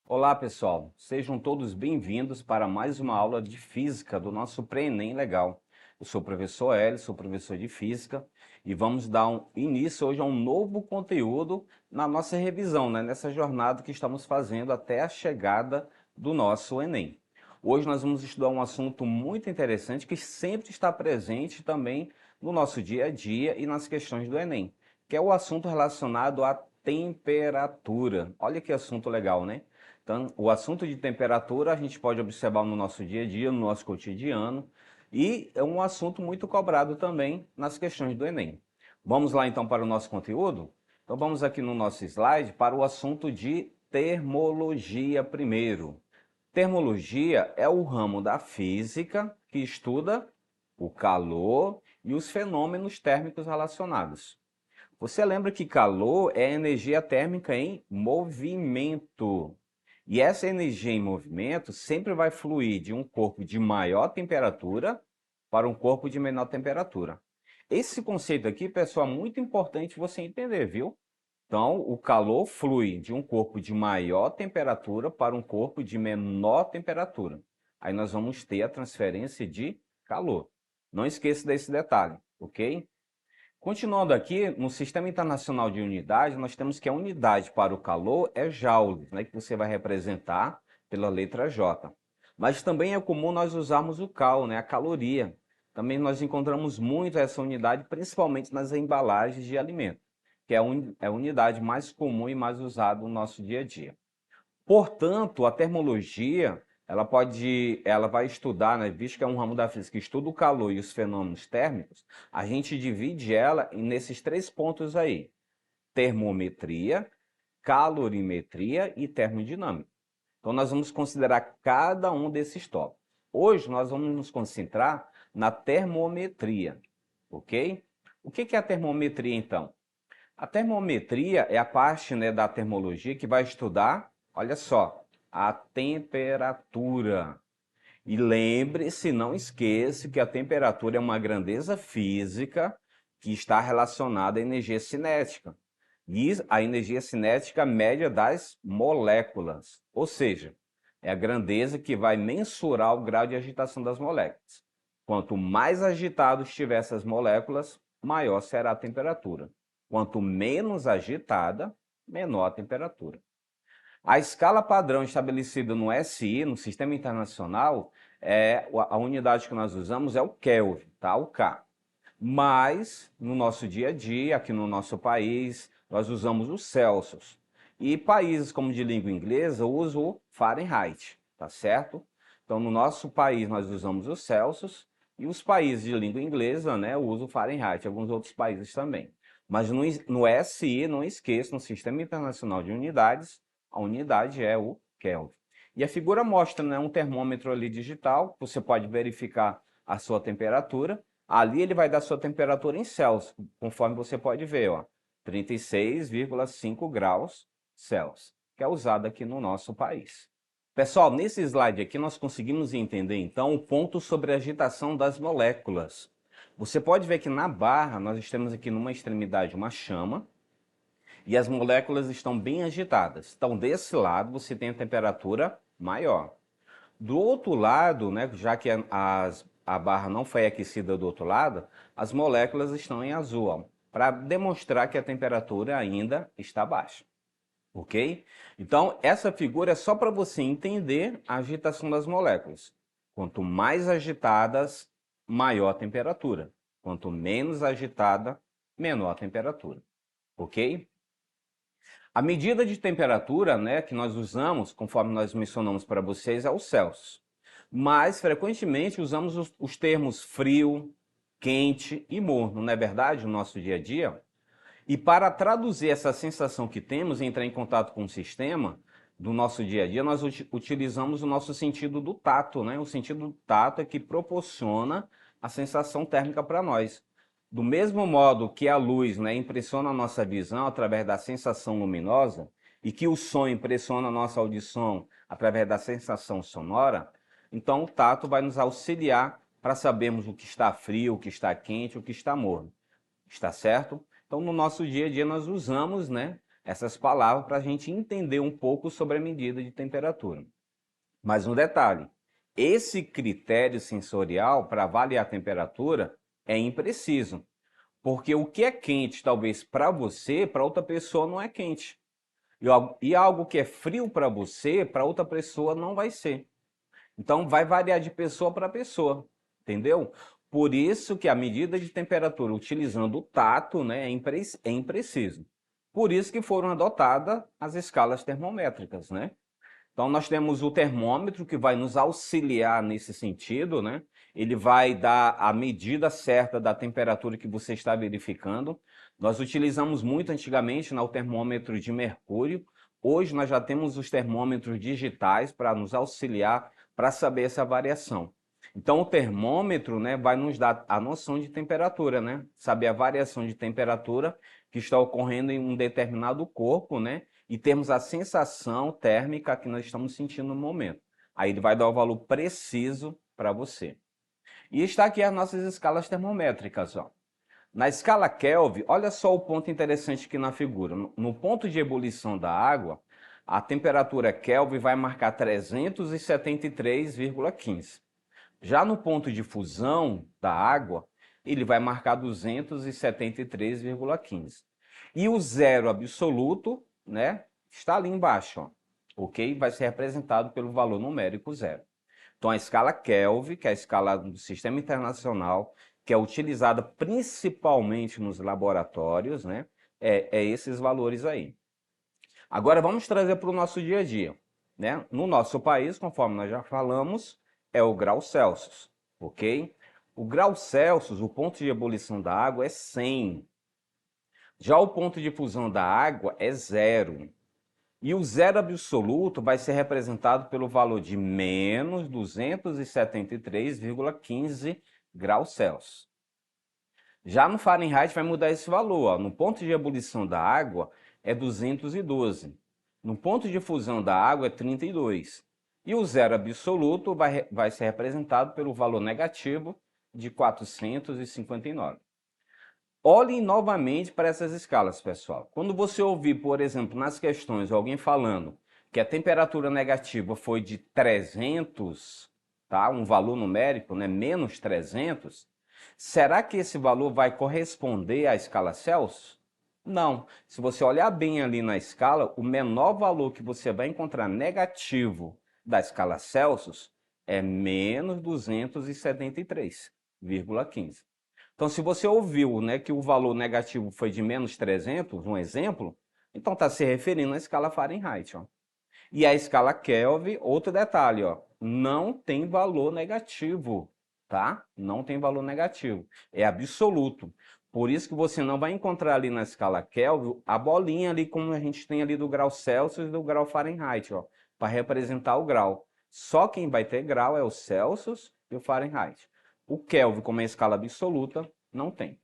Olá pessoal, sejam todos bem-vindos para mais uma aula de Física do nosso Pré-ENEM Legal. Eu sou o professor Hélio, sou professor de Física e vamos dar início hoje a um novo conteúdo na nossa revisão, nessa jornada que estamos fazendo até a chegada do nosso Enem. Hoje nós vamos estudar um assunto muito interessante que sempre está presente também no nosso dia a dia e nas questões do Enem, que é o assunto relacionado à temperatura. Olha que assunto legal, né? Então, o assunto de temperatura a gente pode observar no nosso dia a dia, no nosso cotidiano, e é um assunto muito cobrado também nas questões do Enem. Vamos lá então para o nosso conteúdo? Então vamos aqui no nosso slide para o assunto de termologia primeiro. Termologia é o ramo da física que estuda o calor e os fenômenos térmicos relacionados. Você lembra que calor é energia térmica em movimento. E essa energia em movimento sempre vai fluir de um corpo de maior temperatura para um corpo de menor temperatura. Esse conceito aqui, pessoal, é muito importante você entender, viu? Então, o calor flui de um corpo de maior temperatura para um corpo de menor temperatura. Aí nós vamos ter a transferência de calor. Não esqueça desse detalhe, ok? Continuando aqui, no Sistema Internacional de Unidade, nós temos que a unidade para o calor é joules, que você vai representar pela letra J. Mas também é comum nós usarmos o cal, a caloria. Também nós encontramos muito essa unidade, principalmente nas embalagens de alimento, que é a unidade mais comum e mais usada no nosso dia a dia. Portanto, a termologia, ela vai estudar, visto que é um ramo da física que estuda o calor e os fenômenos térmicos, a gente divide ela nesses três pontos aí: termometria, calorimetria e termodinâmica. Então, nós vamos considerar cada um desses tópicos. Hoje, nós vamos nos concentrar na termometria, ok? O que é a termometria, então? A termometria é a parte, da termologia que vai estudar, olha só, a temperatura. E lembre-se, não esqueça que a temperatura é uma grandeza física que está relacionada à energia cinética. E a energia cinética média das moléculas, ou seja, é a grandeza que vai mensurar o grau de agitação das moléculas. Quanto mais agitadas estiver essas moléculas, maior será a temperatura. Quanto menos agitada, menor a temperatura. A escala padrão estabelecida no SI, no Sistema Internacional, a unidade que nós usamos é o Kelvin, tá? O K. Mas, no nosso dia a dia, aqui no nosso país, nós usamos o Celsius. E países como de língua inglesa usam o Fahrenheit, tá certo? Então, no nosso país, nós usamos o Celsius e os países de língua inglesa, usam o Fahrenheit, alguns outros países também. Mas no SI, não esqueça, no Sistema Internacional de Unidades, a unidade é o Kelvin. E a figura mostra, um termômetro ali digital, você pode verificar a sua temperatura. Ali ele vai dar sua temperatura em Celsius, conforme você pode ver, 36,5 graus Celsius, que é usado aqui no nosso país. Pessoal, nesse slide aqui nós conseguimos entender então o ponto sobre a agitação das moléculas. Você pode ver que na barra nós temos aqui numa extremidade uma chama e as moléculas estão bem agitadas. Então desse lado você tem a temperatura maior. Do outro lado, já que a barra não foi aquecida do outro lado, as moléculas estão em azul, para demonstrar que a temperatura ainda está baixa. Ok? Então, essa figura é só para você entender a agitação das moléculas. Quanto mais agitadas, maior a temperatura. Quanto menos agitada, menor a temperatura. Ok? A medida de temperatura, que nós usamos, conforme nós mencionamos para vocês, é o Celsius. Mas, frequentemente, usamos os termos frio, quente e morno, não é verdade, no nosso dia a dia? E para traduzir essa sensação que temos em entrar em contato com o sistema do nosso dia a dia, nós utilizamos o nosso sentido do tato, O sentido do tato é que proporciona a sensação térmica para nós. Do mesmo modo que a luz, impressiona a nossa visão através da sensação luminosa, e que o som impressiona a nossa audição através da sensação sonora, então o tato vai nos auxiliar para sabermos o que está frio, o que está quente, o que está morno. Está certo? Então, no nosso dia a dia, nós usamos, né, essas palavras para a gente entender um pouco sobre a medida de temperatura. Mas um detalhe, esse critério sensorial para avaliar a temperatura é impreciso, porque o que é quente, talvez para você, para outra pessoa não é quente. E algo que é frio para você, para outra pessoa não vai ser. Então, vai variar de pessoa para pessoa, entendeu? Por isso que a medida de temperatura utilizando o tato, né, é impreciso. Por isso que foram adotadas as escalas termométricas, né? Então, nós temos o termômetro que vai nos auxiliar nesse sentido, né? Ele vai dar a medida certa da temperatura que você está verificando. Nós utilizamos muito antigamente, né, o termômetro de mercúrio. Hoje nós já temos os termômetros digitais para nos auxiliar para saber essa variação. Então, o termômetro, né, vai nos dar a noção de temperatura, né? Saber a variação de temperatura que está ocorrendo em um determinado corpo, né? E termos a sensação térmica que nós estamos sentindo no momento. Aí ele vai dar o valor preciso para você. E está aqui as nossas escalas termométricas, ó. Na escala Kelvin, olha só o ponto interessante aqui na figura. No ponto de ebulição da água, a temperatura Kelvin vai marcar 373,15. Já no ponto de fusão da água, ele vai marcar 273,15. E o zero absoluto, né, está ali embaixo, ó, ok? Vai ser representado pelo valor numérico zero. Então, a escala Kelvin, que é a escala do Sistema Internacional, que é utilizada principalmente nos laboratórios, né, é esses valores aí. Agora, vamos trazer para o nosso dia a dia, né? No nosso país, conforme nós já falamos, é o grau Celsius, ok? O grau Celsius, o ponto de ebulição da água é 100. Já o ponto de fusão da água é 0. E o zero absoluto vai ser representado pelo valor de menos 273,15 graus Celsius. Já no Fahrenheit vai mudar esse valor. Ó. No ponto de ebulição da água é 212. No ponto de fusão da água é 32. E o zero absoluto vai ser representado pelo valor negativo de 459. Olhem novamente para essas escalas, pessoal. Quando você ouvir, por exemplo, nas questões, alguém falando que a temperatura negativa foi de 300, tá? Um valor numérico, né? Menos 300, será que esse valor vai corresponder à escala Celsius? Não. Se você olhar bem ali na escala, o menor valor que você vai encontrar negativo da escala Celsius é menos 273,15. Então, se você ouviu, né, que o valor negativo foi de menos 300, um exemplo, então está se referindo à escala Fahrenheit. Ó. E a escala Kelvin, outro detalhe, ó, não tem valor negativo, tá? Não tem valor negativo, é absoluto. Por isso que você não vai encontrar ali na escala Kelvin a bolinha ali como a gente tem ali do grau Celsius e do grau Fahrenheit, ó, para representar o grau. Só quem vai ter grau é o Celsius e o Fahrenheit. O Kelvin, como é escala absoluta, não tem.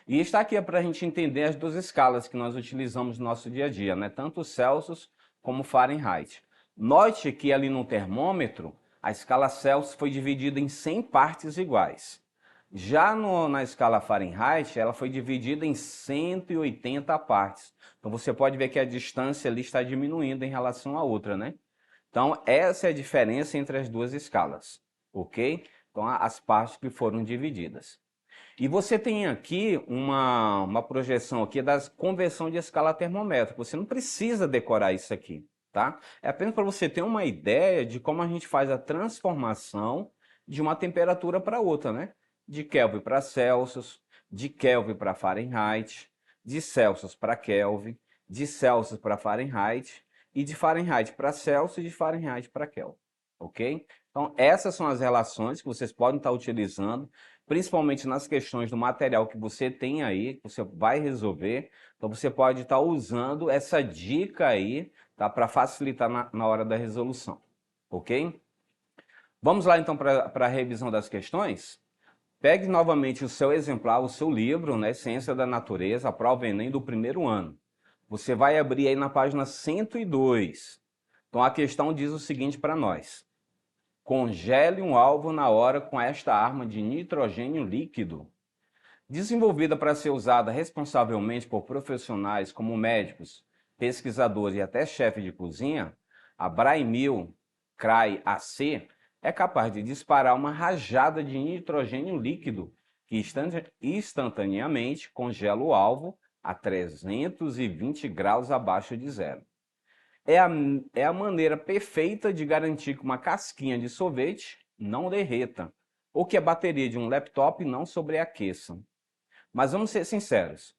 E está aqui para a gente entender as duas escalas que nós utilizamos no nosso dia a dia, né? Tanto o Celsius como o Fahrenheit. Note que ali no termômetro, a escala Celsius foi dividida em 100 partes iguais. Já na escala Fahrenheit, ela foi dividida em 180 partes. Então você pode ver que a distância ali está diminuindo em relação à outra, né? Então essa é a diferença entre as duas escalas, ok? Então, as partes que foram divididas. E você tem aqui uma projeção aqui da conversão de escala termométrica. Você não precisa decorar isso aqui, tá? É apenas para você ter uma ideia de como a gente faz a transformação de uma temperatura para outra, né? De Kelvin para Celsius, de Kelvin para Fahrenheit, de Celsius para Kelvin, de Celsius para Fahrenheit e de Fahrenheit para Celsius e de Fahrenheit para Kelvin, ok? Então, essas são as relações que vocês podem estar utilizando, principalmente nas questões do material que você tem aí, que você vai resolver. Então, você pode estar usando essa dica aí, tá, para facilitar na hora da resolução, ok? Vamos lá, então, para a revisão das questões? Pegue novamente o seu exemplar, o seu livro, né, Ciência da Natureza, a prova Enem do primeiro ano. Você vai abrir aí na página 102. Então a questão diz o seguinte para nós: congele um alvo na hora com esta arma de nitrogênio líquido. Desenvolvida para ser usada responsavelmente por profissionais como médicos, pesquisadores e até chefe de cozinha, a Braimil Cry AC é capaz de disparar uma rajada de nitrogênio líquido que instantaneamente congela o alvo a 320 graus abaixo de zero. É a maneira perfeita de garantir que uma casquinha de sorvete não derreta, ou que a bateria de um laptop não sobreaqueça. Mas vamos ser sinceros,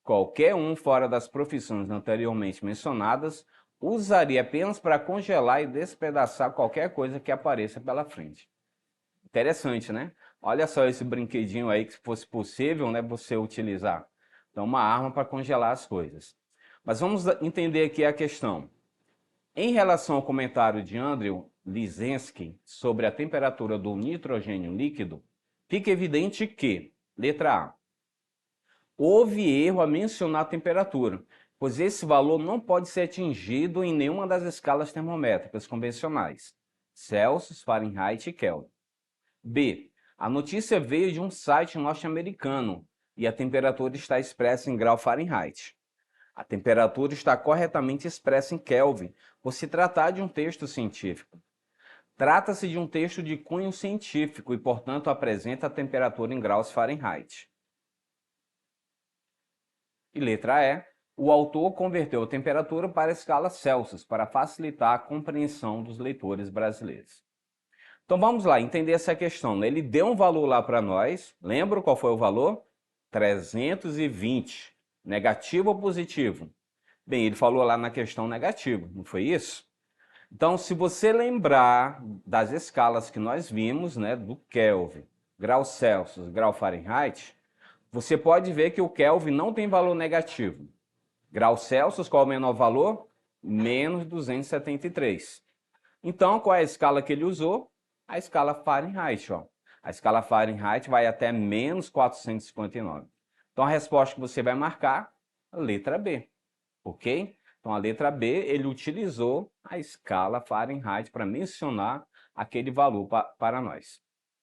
qualquer um fora das profissões anteriormente mencionadas usaria apenas para congelar e despedaçar qualquer coisa que apareça pela frente. Interessante, né? Olha só esse brinquedinho aí que se fosse possível, né, você utilizar. Então, uma arma para congelar as coisas. Mas vamos entender aqui a questão. Em relação ao comentário de Andrew Lisensky sobre a temperatura do nitrogênio líquido, fica evidente que, letra A, houve erro a mencionar a temperatura, pois esse valor não pode ser atingido em nenhuma das escalas termométricas convencionais, Celsius, Fahrenheit e Kelvin. B, a notícia veio de um site norte-americano e a temperatura está expressa em grau Fahrenheit. A temperatura está corretamente expressa em Kelvin, por se tratar de um texto científico. Trata-se de um texto de cunho científico e, portanto, apresenta a temperatura em graus Fahrenheit. E letra E, o autor converteu a temperatura para a escala Celsius para facilitar a compreensão dos leitores brasileiros. Então vamos lá, entender essa questão. Ele deu um valor lá para nós, lembra qual foi o valor? 320. Negativo ou positivo? Bem, ele falou lá na questão negativo, não foi isso? Então, se você lembrar das escalas que nós vimos, né, do Kelvin, grau Celsius, grau Fahrenheit, você pode ver que o Kelvin não tem valor negativo. Grau Celsius, qual é o menor valor? Menos 273. Então, qual é a escala que ele usou? A escala Fahrenheit. Ó. A escala Fahrenheit vai até menos 459. Então, a resposta que você vai marcar, a letra B. Ok? Então, a letra B, ele utilizou a escala Fahrenheit para mencionar aquele valor para nós.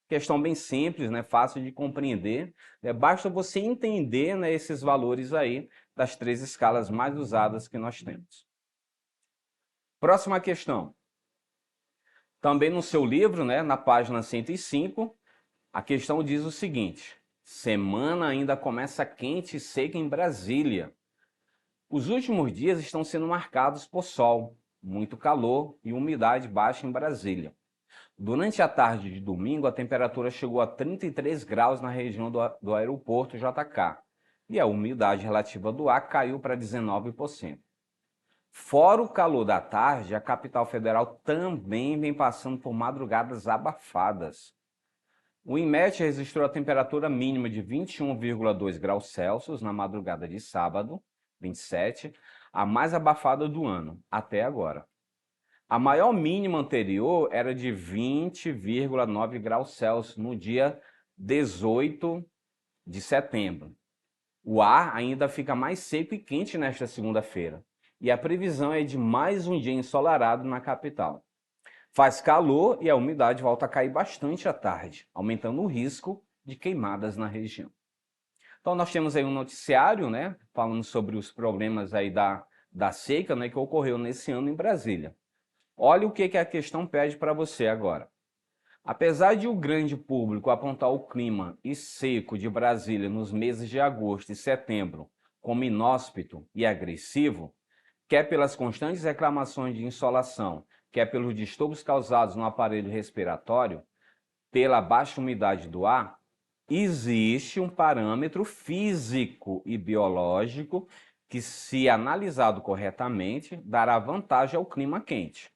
Questão bem simples, né? Fácil de compreender. Basta você entender, né, esses valores aí das 3 escalas mais usadas que nós temos. Próxima questão. Também no seu livro, né, na página 105, a questão diz o seguinte: semana ainda começa quente e seca em Brasília. Os últimos dias estão sendo marcados por sol, muito calor e umidade baixa em Brasília. Durante a tarde de domingo, a temperatura chegou a 33 graus na região do aeroporto JK e a umidade relativa do ar caiu para 19%. Fora o calor da tarde, a capital federal também vem passando por madrugadas abafadas. O INMET registrou a temperatura mínima de 21,2 graus Celsius na madrugada de sábado, 27, a mais abafada do ano, até agora. A maior mínima anterior era de 20,9 graus Celsius no dia 18 de setembro. O ar ainda fica mais seco e quente nesta segunda-feira, e a previsão é de mais um dia ensolarado na capital. Faz calor e a umidade volta a cair bastante à tarde, aumentando o risco de queimadas na região. Então nós temos aí um noticiário, né, falando sobre os problemas aí da seca, né, que ocorreu nesse ano em Brasília. Olha o que a questão pede para você agora. Apesar de o grande público apontar o clima e seco de Brasília nos meses de agosto e setembro como inóspito e agressivo, quer pelas constantes reclamações de insolação, quer pelos distúrbios causados no aparelho respiratório, pela baixa umidade do ar, existe um parâmetro físico e biológico que, se analisado corretamente, dará vantagem ao clima quente.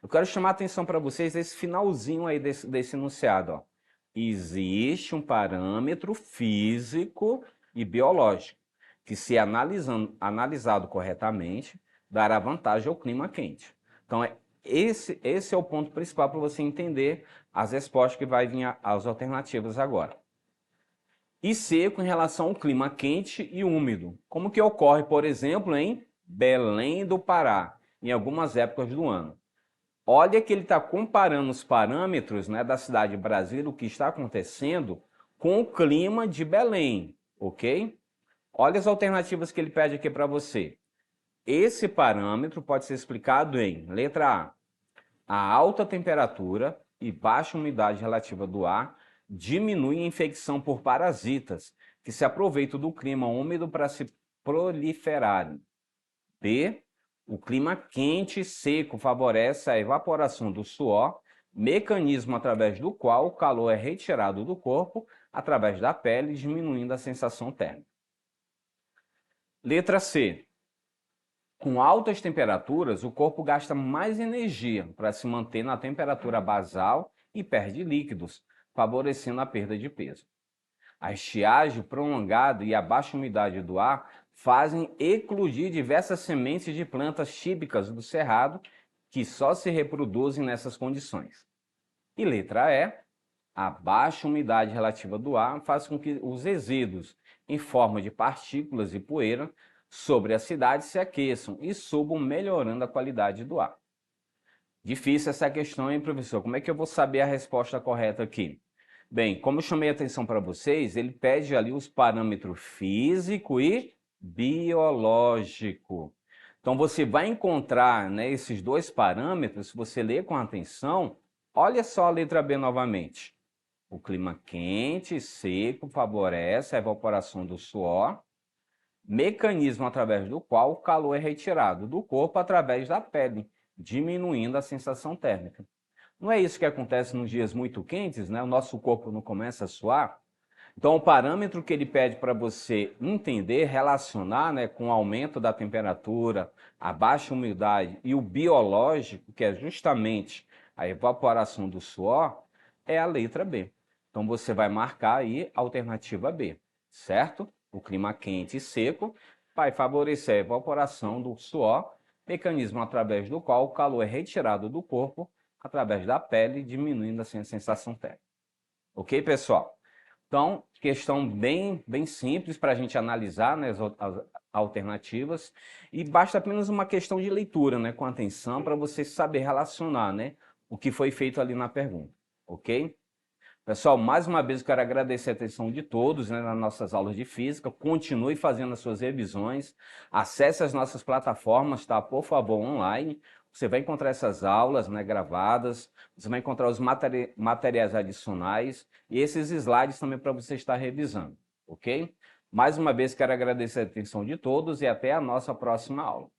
Eu quero chamar a atenção para vocês esse finalzinho aí desse enunciado. Ó. Existe um parâmetro físico e biológico que, se analisado corretamente, dará vantagem ao clima quente. Então, esse é o ponto principal para você entender as respostas que vai vir as alternativas agora. E seco em relação ao clima quente e úmido. Como que ocorre, por exemplo, em Belém do Pará, em algumas épocas do ano. Olha que ele está comparando os parâmetros, né, da cidade de Brasília, o que está acontecendo, com o clima de Belém, ok? Olha as alternativas que ele pede aqui para você. Esse parâmetro pode ser explicado em letra A alta temperatura e baixa umidade relativa do ar diminuem a infecção por parasitas, que se aproveitam do clima úmido para se proliferarem. B. O clima quente e seco favorece a evaporação do suor, mecanismo através do qual o calor é retirado do corpo através da pele, diminuindo a sensação térmica. Letra C. Com altas temperaturas, o corpo gasta mais energia para se manter na temperatura basal e perde líquidos, favorecendo a perda de peso. A estiagem prolongada e a baixa umidade do ar fazem eclodir diversas sementes de plantas típicas do cerrado que só se reproduzem nessas condições. E letra E, a baixa umidade relativa do ar faz com que os resíduos em forma de partículas e poeira sobre a cidade se aqueçam e subam, melhorando a qualidade do ar. Difícil essa questão, hein, professor? Como é que eu vou saber a resposta correta aqui? Bem, como eu chamei a atenção para vocês, ele pede ali os parâmetros físico e biológico. Então, você vai encontrar, né, esses dois parâmetros, se você ler com atenção, olha só a letra B novamente. O clima quente e seco favorece a evaporação do suor, mecanismo através do qual o calor é retirado do corpo através da pele, diminuindo a sensação térmica. Não é isso que acontece nos dias muito quentes, né? O nosso corpo não começa a suar. Então, o parâmetro que ele pede para você entender, relacionar, né, com o aumento da temperatura, a baixa umidade e o biológico, que é justamente a evaporação do suor, é a letra B. Então, você vai marcar aí a alternativa B, certo? O clima quente e seco vai favorecer a evaporação do suor, mecanismo através do qual o calor é retirado do corpo através da pele, diminuindo assim a sensação térmica. Ok, pessoal? Então, questão bem simples para a gente analisar, né, as alternativas, e basta apenas uma questão de leitura, né, com atenção, para você saber relacionar, né, o que foi feito ali na pergunta, ok? Pessoal, mais uma vez eu quero agradecer a atenção de todos, né, nas nossas aulas de física. Continue fazendo as suas revisões, acesse as nossas plataformas, tá? Por favor, online. Você vai encontrar essas aulas, né, gravadas, você vai encontrar os materiais adicionais e esses slides também para você estar revisando, ok? Mais uma vez quero agradecer a atenção de todos e até a nossa próxima aula.